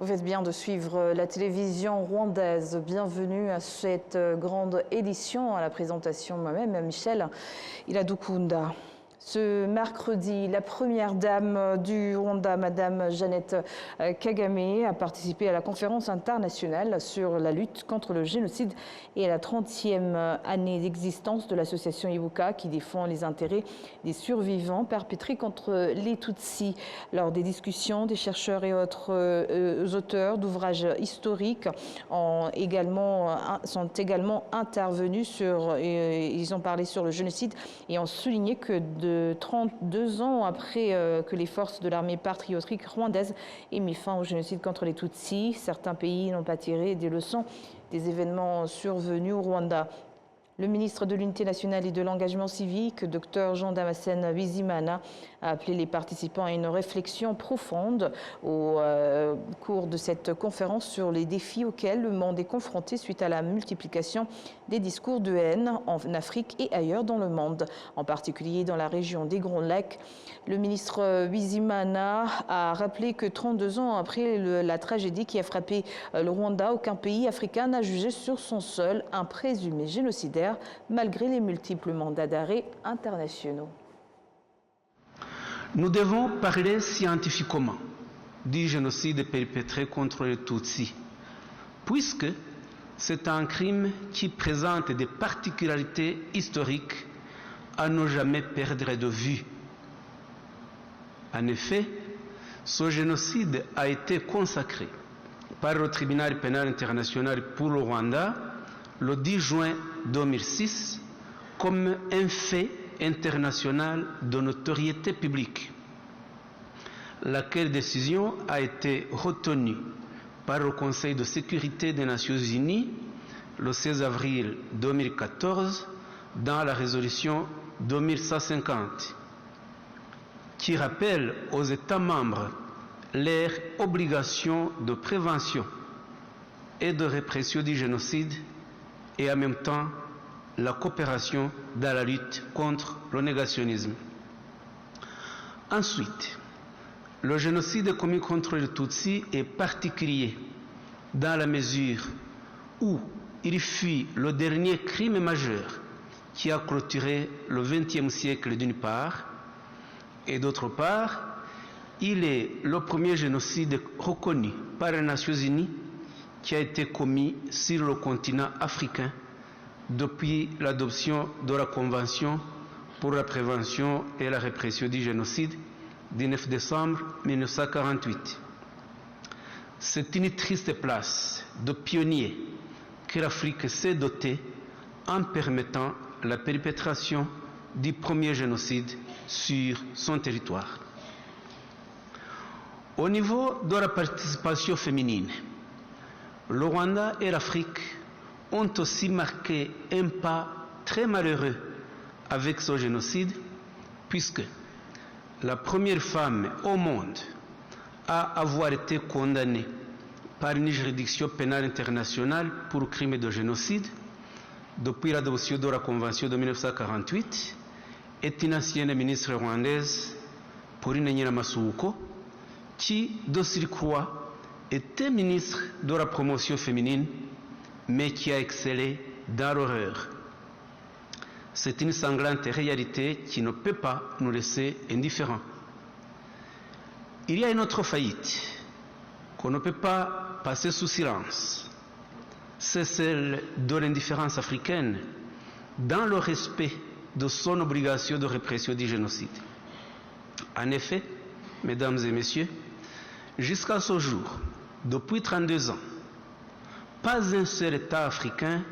Vous faites bien de suivre la télévision rwandaise. Bienvenue à cette grande édition, à la présentation moi-même, Michel Iradukunda. Ce mercredi, la première dame du Rwanda, Madame Jeannette Kagame, a participé à la conférence internationale sur la lutte contre le génocide et à la 30e année d'existence de l'association Ibuka qui défend les intérêts des survivants perpétrés contre les Tutsis. Lors des discussions, des chercheurs et autres auteurs d'ouvrages historiques sont également intervenus ils ont parlé sur le génocide et ont souligné que de 32 ans après que les forces de l'armée patriotique rwandaise aient mis fin au génocide contre les Tutsis, certains pays n'ont pas tiré des leçons des événements survenus au Rwanda. Le ministre de l'Unité nationale et de l'engagement civique, Dr Jean-Damascène Bizimana, a appelé les participants à une réflexion profonde au cours de cette conférence sur les défis auxquels le monde est confronté suite à la multiplication des discours de haine en Afrique et ailleurs dans le monde, en particulier dans la région des Grands Lacs. Le ministre Bizimana a rappelé que 32 ans après la tragédie qui a frappé le Rwanda, aucun pays africain n'a jugé sur son sol un présumé génocidaire malgré les multiples mandats d'arrêt internationaux. Nous devons parler scientifiquement du génocide perpétré contre les Tutsis, puisque c'est un crime qui présente des particularités historiques à ne jamais perdre de vue. En effet, ce génocide a été consacré par le tribunal pénal international pour le Rwanda le 10 juin 2006 comme un fait international de notoriété publique, laquelle décision a été retenue par le Conseil de sécurité des Nations Unies le 16 avril 2014 dans la résolution 2150, qui rappelle aux États membres leur obligation de prévention et de répression du génocide et en même temps la coopération dans la lutte contre le négationnisme. Ensuite, le génocide commis contre les Tutsis est particulier dans la mesure où il fut le dernier crime majeur qui a clôturé le XXe siècle d'une part, et d'autre part, il est le premier génocide reconnu par les Nations Unies qui a été commis sur le continent africain depuis l'adoption de la Convention pour la prévention et la répression du génocide du 9 décembre 1948. C'est une triste place de pionnier que l'Afrique s'est dotée en permettant la perpétration du premier génocide sur son territoire. Au niveau de la participation féminine, le Rwanda et l'Afrique ont aussi marqué un pas très malheureux avec ce génocide, puisque la première femme au monde à avoir été condamnée par une juridiction pénale internationale pour crime de génocide depuis l'adoption de la Convention de 1948 est une ancienne ministre rwandaise, Pauline Nyiramasuhuko, qui, de surcroît, était ministre de la promotion féminine, mais qui a excellé dans l'horreur. C'est une sanglante réalité qui ne peut pas nous laisser indifférents. Il y a une autre faillite qu'on ne peut pas passer sous silence. C'est celle de l'indifférence africaine dans le respect de son obligation de répression du génocide. En effet, mesdames et messieurs, jusqu'à ce jour, depuis 32 ans, pas un seul État africain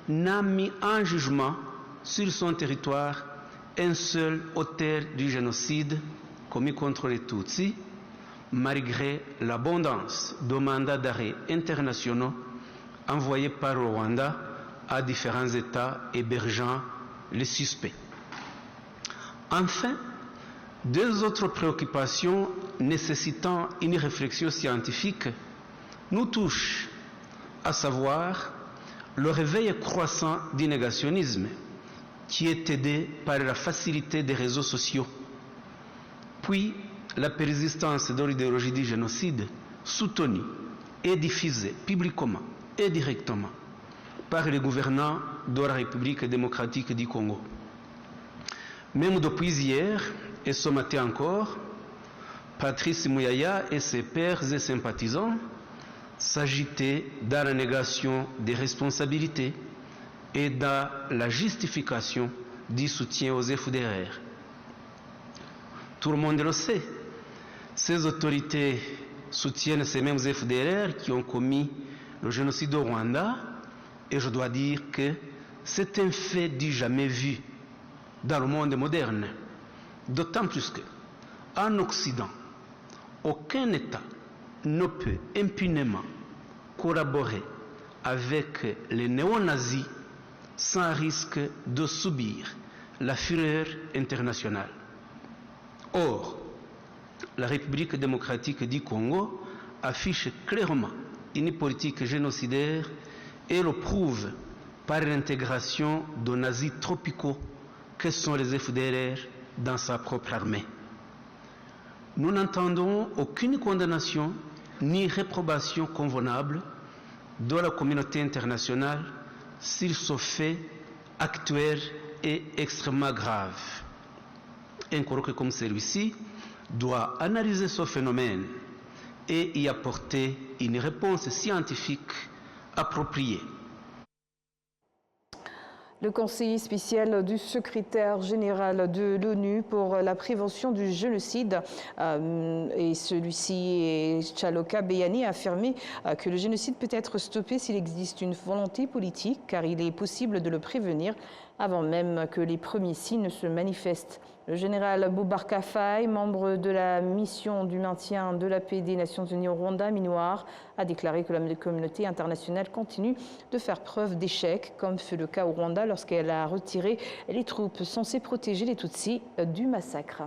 n'a mis en jugement sur son territoire un seul auteur du génocide commis contre les Tutsis, malgré l'abondance de mandats d'arrêt internationaux envoyés par le Rwanda à différents États hébergeant les suspects. Enfin, deux autres préoccupations nécessitant une réflexion scientifique nous touchent, à savoir le réveil croissant du négationnisme qui est aidé par la facilité des réseaux sociaux, puis la persistance de l'idéologie du génocide soutenue est diffusée publiquement et directement par les gouvernants de la République démocratique du Congo. Même depuis hier et ce matin encore, Patrice Muyaya et ses pairs et sympathisants s'agitaient dans la négation des responsabilités et dans la justification du soutien aux FDLR. Tout le monde le sait, ces autorités soutiennent ces mêmes FDLR qui ont commis le génocide au Rwanda, et je dois dire que c'est un fait du jamais vu dans le monde moderne, d'autant plus qu'en Occident, aucun État ne peut impunément collaborer avec les néo-nazis sans risque de subir la fureur internationale. Or, la République démocratique du Congo affiche clairement une politique génocidaire et le prouve par l'intégration de nazis tropicaux que sont les FDLR dans sa propre armée. Nous n'entendons aucune condamnation ni réprobation convenable de la communauté internationale sur ce fait actuel et extrêmement grave. Un colloque comme celui-ci doit analyser ce phénomène et y apporter une réponse scientifique appropriée. Le conseiller spécial du secrétaire général de l'ONU pour la prévention du génocide, et celui-ci, Tchaloka Beyani, a affirmé que le génocide peut être stoppé s'il existe une volonté politique, car il est possible de le prévenir avant même que les premiers signes se manifestent. Le général Boubacar Faye, membre de la mission du maintien de la paix des Nations Unies au Rwanda, MINUAR, a déclaré que la communauté internationale continue de faire preuve d'échec, comme fut le cas au Rwanda lorsqu'elle a retiré les troupes censées protéger les Tutsis du massacre.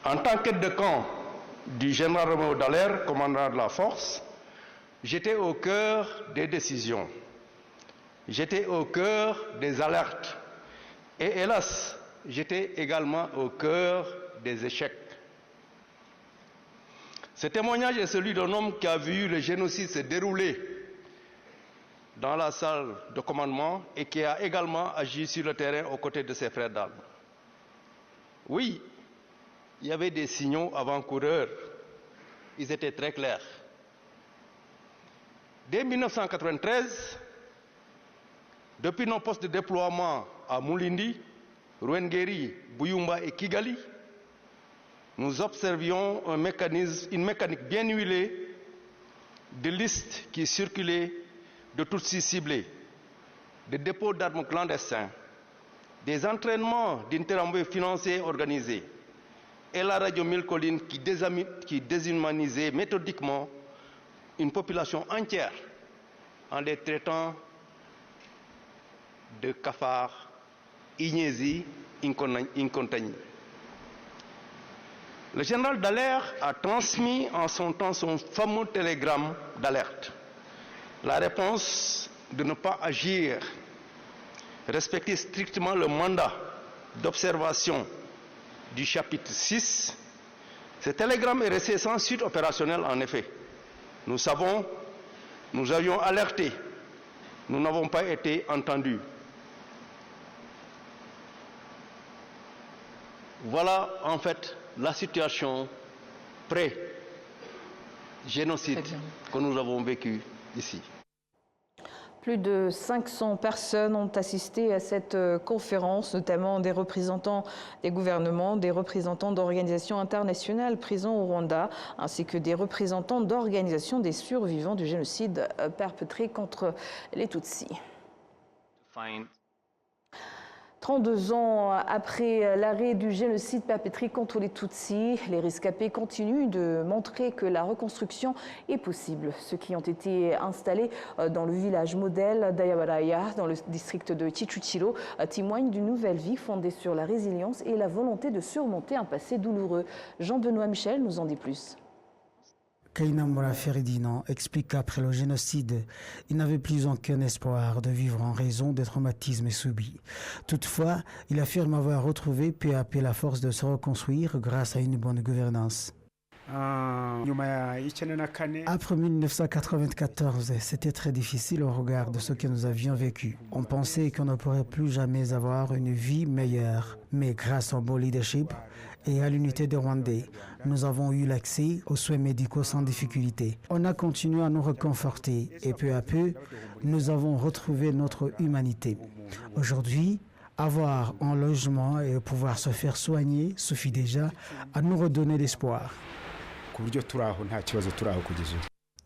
En tant qu'aide de camp du général Roméo Dallaire, commandant de la force, j'étais au cœur des décisions. J'étais au cœur des alertes. Et hélas, j'étais également au cœur des échecs. Ce témoignage est celui d'un homme qui a vu le génocide se dérouler dans la salle de commandement et qui a également agi sur le terrain aux côtés de ses frères d'armes. Oui, il y avait des signaux avant-coureurs. Ils étaient très clairs. Dès 1993, depuis nos postes de déploiement à Mulindi, Ruengeri, Buyumba et Kigali, nous observions une mécanique bien huilée de listes qui circulaient de Tutsis ciblés, des dépôts d'armes clandestins, des entraînements d'interarmées financiers organisés et la radio Mille Collines qui déshumanisait méthodiquement une population entière en les traitant de cafards, ignési, incontagni. Le général Dallaire a transmis en son temps son fameux télégramme d'alerte. La réponse de ne pas agir, respecter strictement le mandat d'observation du chapitre 6, ce télégramme est resté sans suite opérationnelle en effet. Nous savons, nous avions alerté, nous n'avons pas été entendus. Voilà en fait la situation pré-génocide que nous avons vécu ici. Plus de 500 personnes ont assisté à cette conférence, notamment des représentants des gouvernements, des représentants d'organisations internationales présents au Rwanda, ainsi que des représentants d'organisations des survivants du génocide perpétré contre les Tutsis. 32 ans après l'arrêt du génocide perpétré contre les Tutsis, les rescapés continuent de montrer que la reconstruction est possible. Ceux qui ont été installés dans le village modèle d'Ayabaraya, dans le district de Chichuchiro, témoignent d'une nouvelle vie fondée sur la résilience et la volonté de surmonter un passé douloureux. Jean-Benoît Michel nous en dit plus. Kayinamura Feridino explique qu'après le génocide, il n'avait plus aucun espoir de vivre en raison des traumatismes subis. Toutefois, il affirme avoir retrouvé peu à peu la force de se reconstruire grâce à une bonne gouvernance. Après 1994, c'était très difficile au regard de ce que nous avions vécu. On pensait qu'on ne pourrait plus jamais avoir une vie meilleure. Mais grâce au bon leadership et à l'unité des Rwandais, nous avons eu l'accès aux soins médicaux sans difficulté. On a continué à nous réconforter et peu à peu, nous avons retrouvé notre humanité. Aujourd'hui, avoir un logement et pouvoir se faire soigner suffit déjà à nous redonner l'espoir.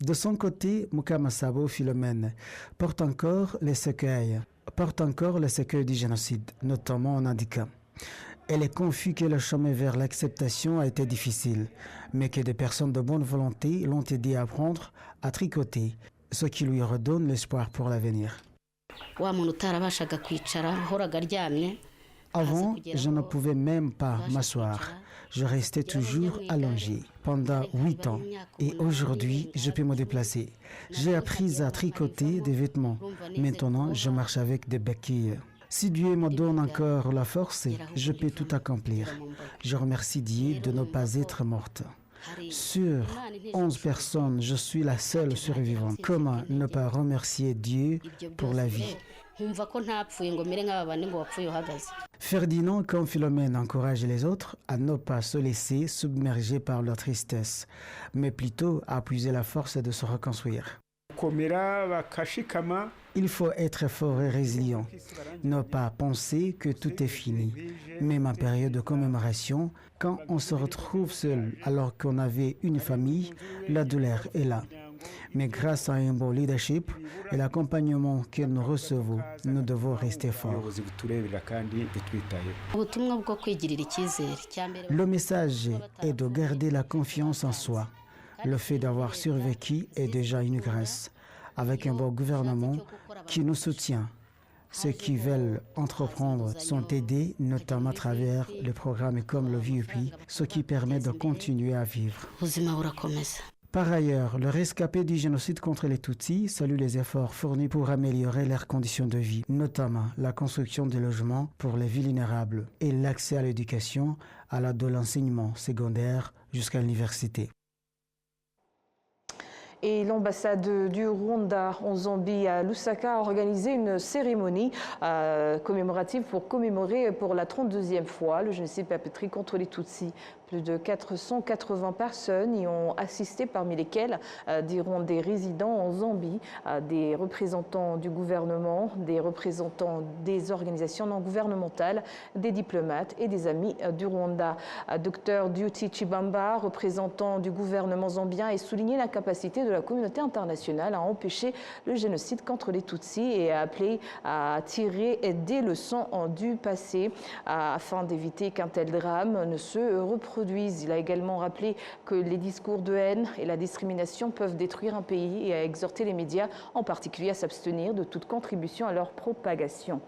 De son côté, Mukamasabo Philomène porte encore les séquelles du génocide, notamment en handicap. Elle est convaincue que le chemin vers l'acceptation a été difficile, mais que des personnes de bonne volonté l'ont aidé à apprendre à tricoter, ce qui lui redonne l'espoir pour l'avenir. Avant, je ne pouvais même pas m'asseoir. Je restais toujours allongé pendant 8 ans et aujourd'hui, je peux me déplacer. J'ai appris à tricoter des vêtements. Maintenant, je marche avec des béquilles. Si Dieu me donne encore la force, je peux tout accomplir. Je remercie Dieu de ne pas être morte. Sur 11 personnes, je suis la seule survivante. Comment ne pas remercier Dieu pour la vie? Ferdinand, comme Philomène, encourage les autres à ne pas se laisser submerger par leur tristesse, mais plutôt à puiser la force de se reconstruire. Il faut être fort et résilient, ne pas penser que tout est fini. Même en période de commémoration, quand on se retrouve seul alors qu'on avait une famille, la douleur est là. Mais grâce à un bon leadership et l'accompagnement que nous recevons, nous devons rester forts. Le message est de garder la confiance en soi. Le fait d'avoir survécu est déjà une grâce. Avec un bon gouvernement qui nous soutient, ceux qui veulent entreprendre sont aidés, notamment à travers les programmes comme le VIP, ce qui permet de continuer à vivre. Par ailleurs, le rescapé du génocide contre les Tutsis salue les efforts fournis pour améliorer leurs conditions de vie, notamment la construction de logements pour les vulnérables et l'accès à l'éducation, de l'enseignement secondaire jusqu'à l'université. Et l'ambassade du Rwanda en Zambie à Lusaka a organisé une cérémonie commémorative pour commémorer pour la 32e fois le génocide perpétré contre les Tutsis. Plus de 480 personnes y ont assisté, parmi lesquelles des Rwandais résidents en Zambie, des représentants du gouvernement, des représentants des organisations non gouvernementales, des diplomates et des amis du Rwanda. Dr Duty Chibamba, représentant du gouvernement zambien, a souligné l'incapacité de la communauté internationale à empêcher le génocide contre les Tutsis et a appelé à tirer des leçons du passé afin d'éviter qu'un tel drame ne se reproduise. Il a également rappelé que les discours de haine et la discrimination peuvent détruire un pays et a exhorté les médias, en particulier, à s'abstenir de toute contribution à leur propagation.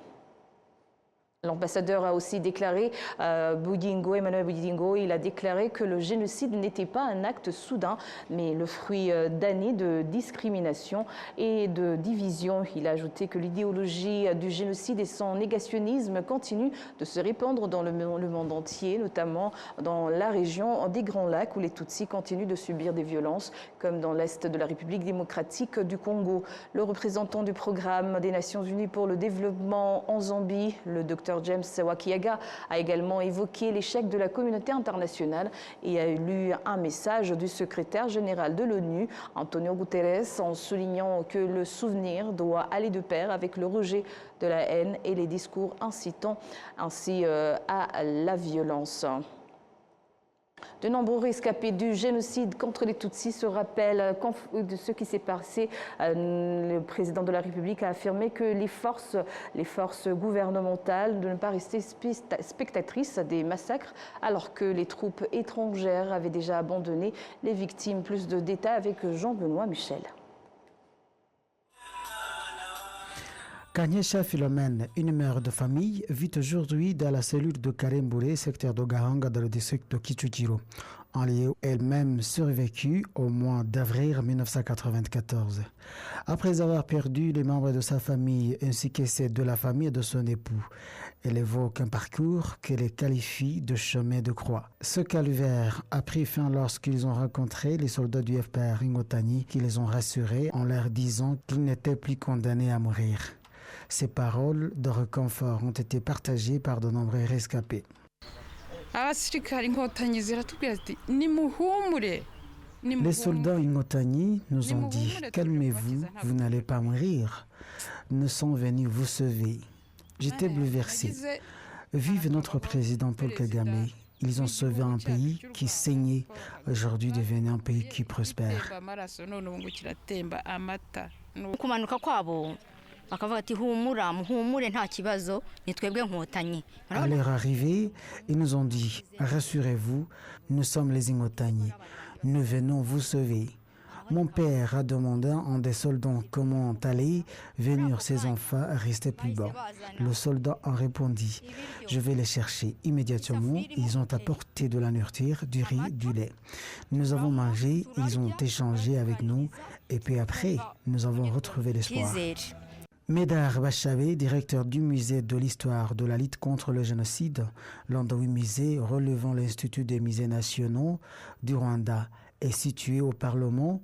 L'ambassadeur a aussi déclaré, Emmanuel Buyingo, il a déclaré que le génocide n'était pas un acte soudain, mais le fruit d'années de discrimination et de division. Il a ajouté que l'idéologie du génocide et son négationnisme continuent de se répandre dans le monde entier, notamment dans la région des Grands Lacs, où les Tutsis continuent de subir des violences, comme dans l'est de la République démocratique du Congo. Le représentant du programme des Nations Unies pour le développement en Zambie, le Dr James Wakiaga, a également évoqué l'échec de la communauté internationale et a lu un message du secrétaire général de l'ONU, Antonio Guterres, en soulignant que le souvenir doit aller de pair avec le rejet de la haine et les discours incitant ainsi à la violence. De nombreux rescapés du génocide contre les Tutsis se rappellent de ce qui s'est passé. Le président de la République a affirmé que les forces gouvernementales de ne pas rester spectatrices des massacres alors que les troupes étrangères avaient déjà abandonné les victimes. Plus de détails avec Jean-Benoît Michel. Kanyesha Philomène, une mère de famille, vit aujourd'hui dans la cellule de Karembouré, secteur de Gahanga, dans le district de Kichujiro. en lieu elle-même survécu au mois d'avril 1994. Après avoir perdu les membres de sa famille ainsi que ceux de la famille de son époux, elle évoque un parcours qu'elle qualifie de chemin de croix. Ce calvaire a pris fin lorsqu'ils ont rencontré les soldats du FPR Ingotagni qui les ont rassurés en leur disant qu'ils n'étaient plus condamnés à mourir. Ces paroles de réconfort ont été partagées par de nombreux rescapés. Les soldats Ingotagni nous ont dit « Calmez-vous, vous n'allez pas mourir. Nous sommes venus vous sauver. » J'étais bouleversé. Vive notre président Paul Kagame. Ils ont sauvé un pays qui saignait, aujourd'hui devenu un pays qui prospère. À leur arrivée, ils nous ont dit « Rassurez-vous, nous sommes les Ingotagni. Nous venons vous sauver. » Mon père a demandé à des soldats comment allaient venir ses enfants rester plus bas. Le soldat a répondu « Je vais les chercher. » Immédiatement, ils ont apporté de la nourriture, du riz, du lait. Nous avons mangé, ils ont échangé avec nous et puis après, nous avons retrouvé l'espoir. Médard Bachavé, directeur du musée de l'histoire de la lutte contre le génocide, l'un des 8 musées relevant l'Institut des musées nationaux du Rwanda, est situé au Parlement,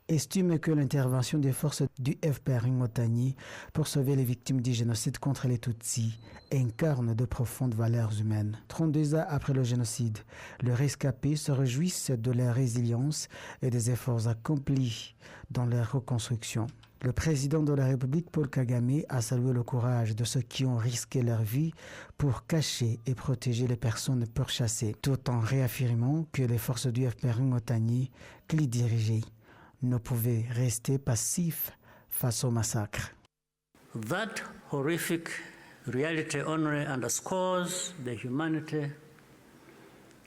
estime que l'intervention des forces du FPR Ingotagni pour sauver les victimes du génocide contre les Tutsis incarne de profondes valeurs humaines. 32 ans après le génocide, les rescapés se réjouissent de leur résilience et des efforts accomplis dans leur reconstruction. Le président de la République, Paul Kagame, a salué le courage de ceux qui ont risqué leur vie pour cacher et protéger les personnes pourchassées, tout en réaffirmant que les forces du FPR Ingotagni, qu'il dirigeait, ne pouvaient rester passifs face au massacre. That horrific reality only underscores the humanity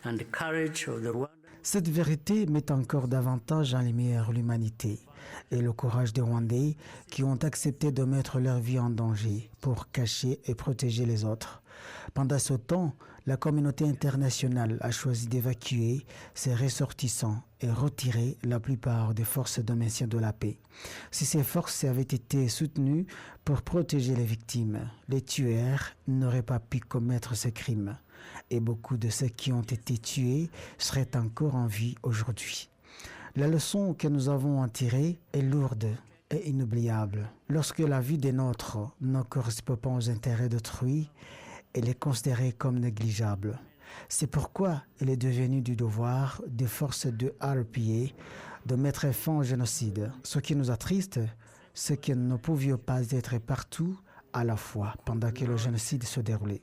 and the courage of the Rwanda. Cette vérité met encore davantage en lumière l'humanité et le courage des Rwandais qui ont accepté de mettre leur vie en danger pour cacher et protéger les autres. Pendant ce temps, la communauté internationale a choisi d'évacuer ses ressortissants et retirer la plupart des forces de maintien de la paix. Si ces forces avaient été soutenues pour protéger les victimes, les tueurs n'auraient pas pu commettre ces crimes. Et beaucoup de ceux qui ont été tués seraient encore en vie aujourd'hui. La leçon que nous avons en tirée est lourde et inoubliable. Lorsque la vie des nôtres ne correspond pas aux intérêts d'autrui, elle est considérée comme négligeable. C'est pourquoi il est devenu du devoir des forces de RPA de mettre fin au génocide. Ce qui nous attriste, c'est que nous ne pouvions pas être partout à la fois pendant que le génocide se déroulait.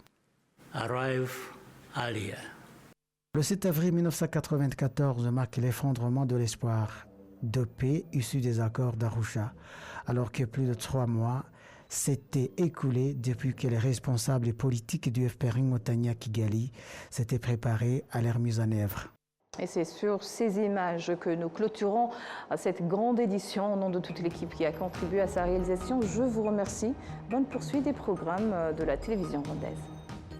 Le 7 avril 1994 marque l'effondrement de l'espoir de paix issu des accords d'Arusha, alors que plus de 3 mois s'étaient écoulés depuis que les responsables politiques du FPR Ingotagni à Kigali s'étaient préparés à leur mise en œuvre. Et c'est sur ces images que nous clôturons cette grande édition. Au nom de toute l'équipe qui a contribué à sa réalisation, je vous remercie. Bonne poursuite des programmes de la télévision rwandaise.